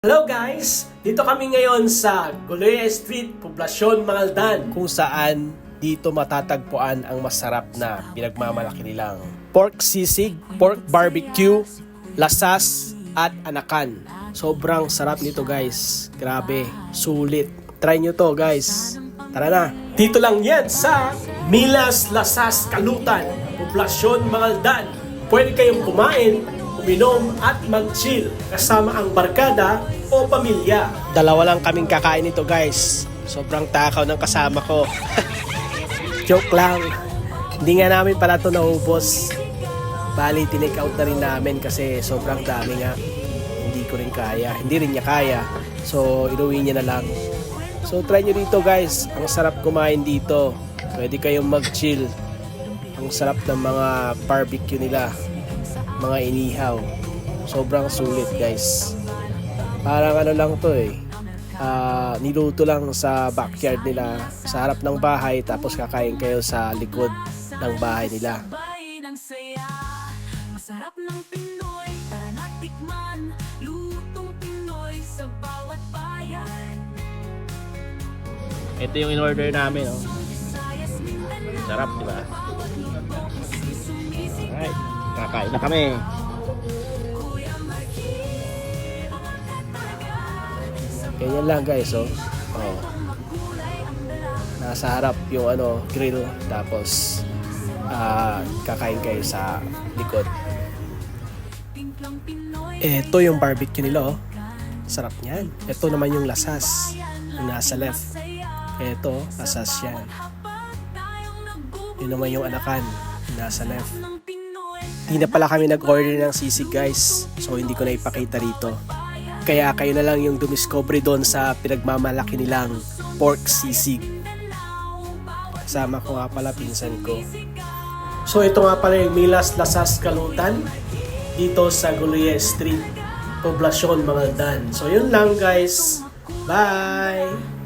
Hello guys! Dito kami ngayon sa Goloya Street, Poblacion, Mangaldan, kung saan dito matatagpuan ang masarap na pinagmamalaki nilang pork sisig, pork barbecue, lasas at anakan. Sobrang sarap nito guys. Grabe, sulit. Try nyo to guys. Tara na! Dito lang yan sa Milas Lasas Kalutan, Poblacion, Mangaldan. Pwede kayong kumain, uminom at mag-chill kasama ang barkada o pamilya. Dalawa lang kaming kakain nito guys. Sobrang takaw ng kasama ko. Joke lang. Hindi nga namin pala ito naubos. Bali, tinake out na rin namin kasi sobrang dami nga. Hindi ko rin kaya. Hindi rin niya kaya. So, inuwi niya na lang. So, try nyo dito guys. Ang sarap kumain dito. Pwede kayong mag-chill. Ang sarap ng mga barbecue nila. Mga inihaw. Sobrang sulit guys. Parang ano lang to niluto lang sa backyard nila, sa harap ng bahay, tapos kakain kayo sa likod ng bahay nila. Masarap ng Pinoy, tara na tikman, lutong Pinoy sa bawat bayan. Ito yung in-order namin, oh. Sarap, di ba? Alright, kakain na kami. Ganyan lang guys, oh. Nasa harap yung grill, tapos kakain kayo sa likod. Ito yung barbecue nila, oh. Sarap niyan. Ito naman yung lasas, yung nasa left. Ito, lasas yan. Yun naman yung anakan, yung nasa left. Hindi na pala kami nag-order ng sisig guys, so hindi ko na ipakita rito. Kaya kayo na lang yung dumiscovery doon sa pinagmamalaki nilang pork sisig. Kasama ko nga pala pinsan ko. So ito nga pala yung Milas Lasas Kalutan dito sa Goloya Street, Poblacion, Mangaldan. So yun lang guys. Bye!